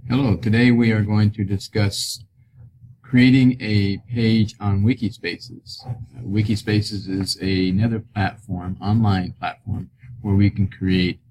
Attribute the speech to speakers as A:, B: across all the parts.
A: Hello, today we are going to discuss creating a page on Wikispaces. Wikispaces is another platform, online platform, where we can create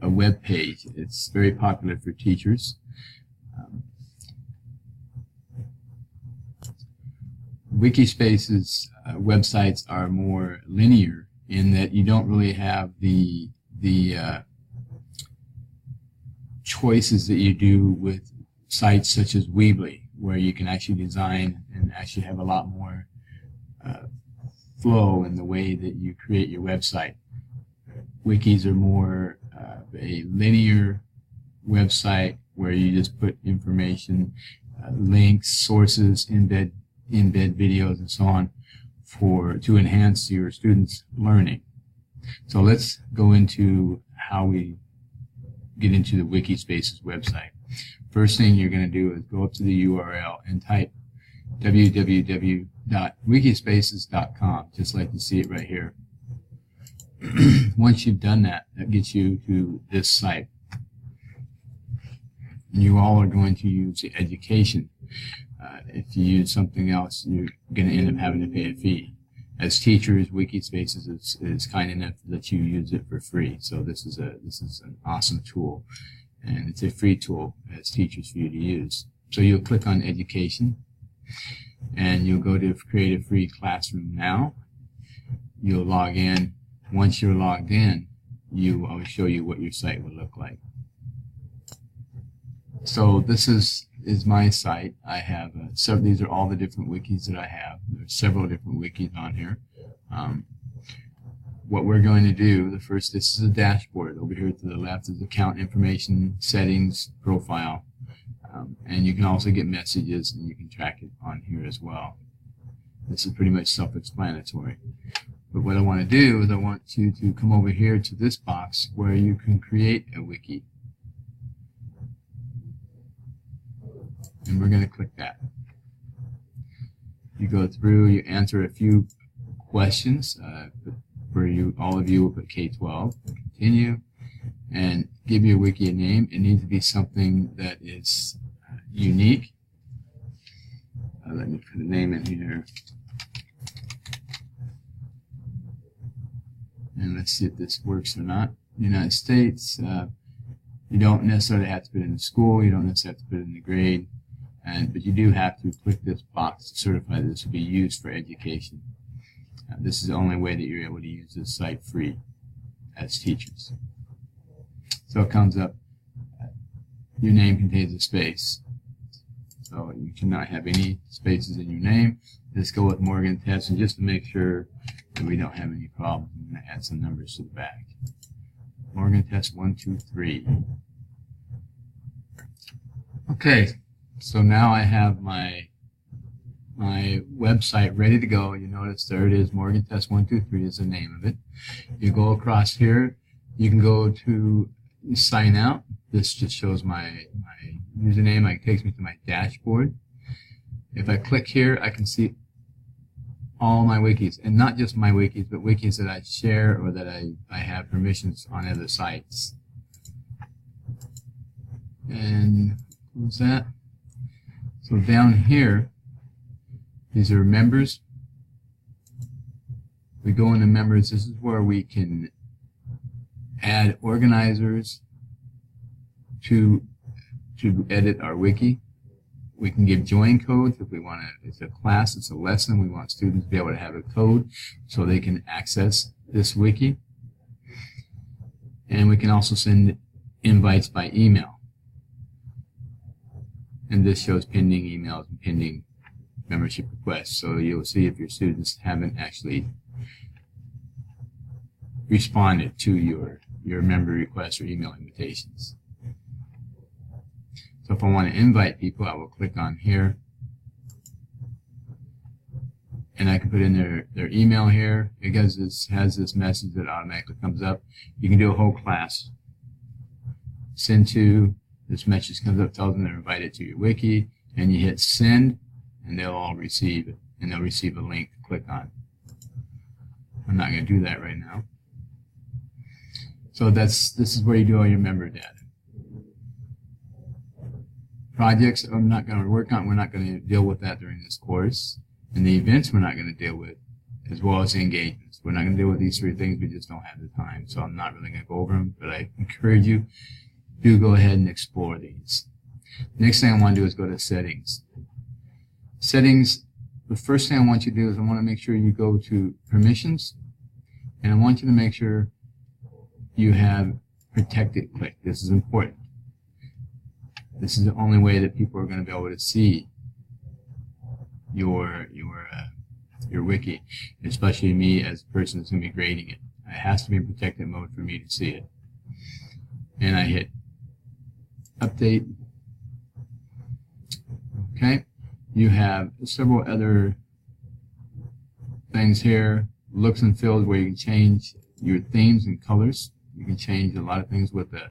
A: a web page. It's very popular for teachers. Wikispaces websites are more linear in that you don't really have the choices that you do with sites such as Weebly, where you can actually design and actually have a lot more flow in the way that you create your website. Wikis are more a linear website where you just put information, links, sources, embed videos, and so on to enhance your students' learning. So let's go into how we get into the Wikispaces website. First thing you're going to do is go up to the URL and type www.wikispaces.com, just like you see it right here. Once you've done that, that gets you to this site. You all are going to use the education. If you use something else, you're going to end up having to pay a fee. As teachers, Wikispaces is kind enough to let you use it for free. So this is an awesome tool, and it's a free tool as teachers for you to use. So you'll click on Education, and you'll go to Create a Free Classroom Now. You'll log in. Once you're logged in, I will show you what your site will look like. So this is my site. I have these are all the different wikis that I have. There's several different wikis on here. What we're going to do, this is a dashboard. Over here to the left is account information, settings, profile, and you can also get messages, and you can track it on here as well. This is pretty much self-explanatory. But what I want to do is I want you to come over here to this box where you can create a wiki. And we're going to click that. You go through, you answer a few questions. All of you will put K-12, continue, and give your wiki a name. It needs to be something that is unique. Let me put a name in here. And let's see if this works or not. United States, you don't necessarily have to put it in the school, you don't necessarily have to put it in the grade. But you do have to click this box to certify that this will be used for education. This is the only way that you're able to use this site free as teachers. So it comes up, your name contains a space. So you cannot have any spaces in your name. Let's go with Morgan Test, and just to make sure that we don't have any problems, I'm going to add some numbers to the back. Morgan Test 1, 2, 3. Okay. So now I have my website ready to go. You notice there it is, Morgan Test 123 is the name of it. You go across here, you can go to sign out. This just shows my username. It takes me to my dashboard. If I click here, I can see all my wikis, and not just my wikis, but wikis that I share or that I have permissions on other sites. And close that. So down here, these are members. We go into members. This is where we can add organizers to edit our wiki. We can give join codes if we want to. It's a class, it's a lesson. We want students to be able to have a code so they can access this wiki. And we can also send invites by email. And this shows pending emails and pending membership requests. So you'll see if your students haven't actually responded to your member requests or email invitations. So if I want to invite people, I will click on here. And I can put in their email here. Because this has this message that automatically comes up. You can do a whole class. Send to. This message comes up, tells them they're invited to your wiki, and you hit send, and they'll all receive it, and they'll receive a link to click on. I'm not going to do that right now. So this is where you do all your member data. projects I'm not going to work on, we're not going to deal with that during this course. And the events we're not going to deal with, as well as the engagements. We're not going to deal with these three things. We just don't have the time. So I'm not really going to go over them, but I encourage you to go ahead and explore these. Next thing I want to do is go to settings. Settings, the first thing I want you to do is I want to make sure you go to permissions, and I want you to make sure you have protected click. This is important. This is the only way that people are going to be able to see your wiki, especially me as a person that's going to be grading it. It has to be in protected mode for me to see it. And I hit update. Okay. You have several other things here. Looks and feels, where you can change your themes and colors. You can change a lot of things with the,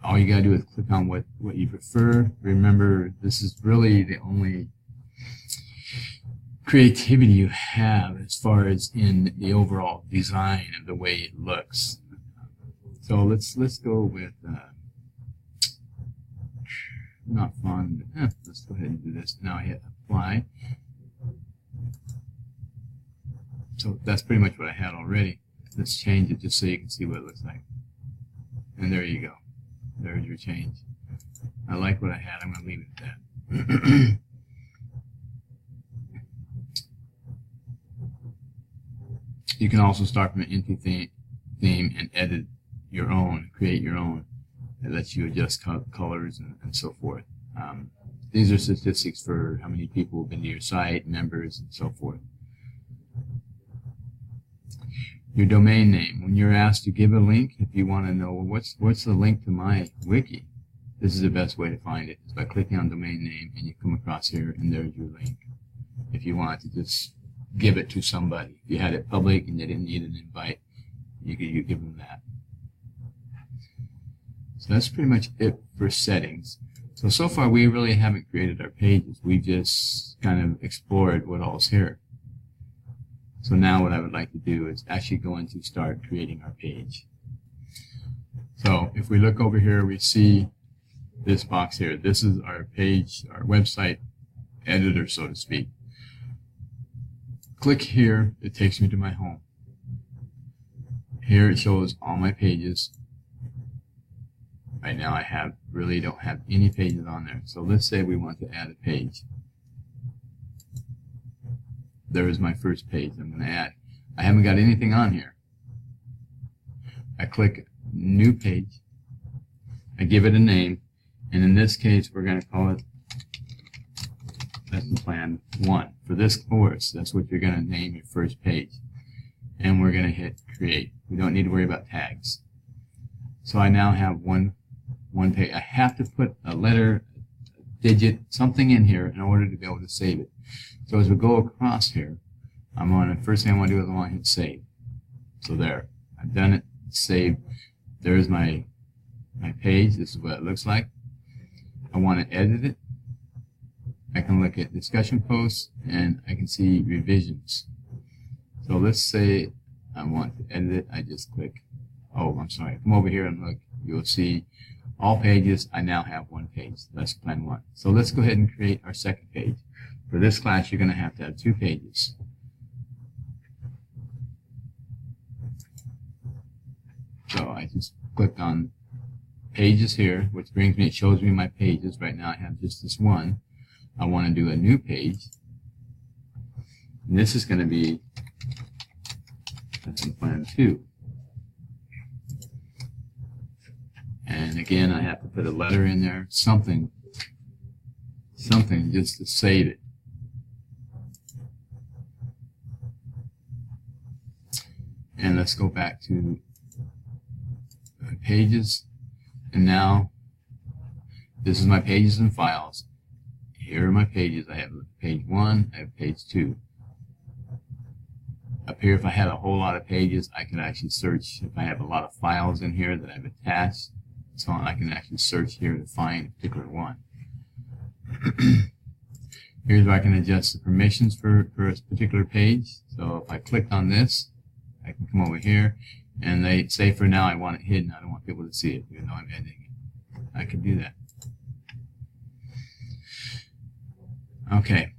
A: all you gotta do is click on what you prefer. Remember, this is really the only creativity you have as far as in the overall design of the way it looks. So let's go with not fun, but let's go ahead and do this. Now I hit apply. So that's pretty much what I had already. Let's change it just so you can see what it looks like. And there you go. There's your change. I like what I had. I'm going to leave it at that. You can also start from an empty theme and edit your own, create your own. It lets you adjust colors and so forth. These are statistics for how many people have been to your site, members, and so forth. Your domain name. When you're asked to give a link, if you want to know, well, what's the link to my wiki, this is the best way to find it. Is by clicking on domain name, and you come across here, and there's your link. If you want to just give it to somebody, if you had it public and they didn't need an invite, you give them that. So that's pretty much it for settings. So far we really haven't created our pages. We've just kind of explored what all's here. So now what I would like to do is actually go into start creating our page. So if we look over here, we see this box here. This is our page, our website editor, so to speak. Click here, it takes me to my home. Here it shows all my pages. Right now I really don't have any pages on there. So let's say we want to add a page. There is my first page I'm going to add. I haven't got anything on here. I click new page. I give it a name, and in this case we're going to call it lesson plan 1. For this course, that's what you're going to name your first page. And we're going to hit create. We don't need to worry about tags. So I now have one page. I have to put a letter, a digit, something in here in order to be able to save it. So as we go across here, first thing I want to do is I want to hit save. So there, I've done it, saved. There's my page. This is what it looks like. I want to edit it. I can look at discussion posts and I can see revisions. So let's say I want to edit it. I just click, I'm sorry, come over here and look. You'll see all pages. I now have one page. That's plan 1. So let's go ahead and create our second page. For this class, you're going to have 2 pages. So I just clicked on pages here, which brings me, it shows me my pages. Right now I have just this one. I want to do a new page. And this is going to be lesson plan 2. And again, I have to put a letter in there, something just to save it. And let's go back to pages. And now, this is my pages and files. Here are my pages. I have page 1, I have page 2. Up here, if I had a whole lot of pages, I could actually search. If I have a lot of files in here that I've attached, so I can actually search here to find a particular one. Here's where I can adjust the permissions for a particular page. So if I clicked on this, I can come over here, and they say for now I want it hidden. I don't want people to see it, even though I'm editing it. I can do that. Okay.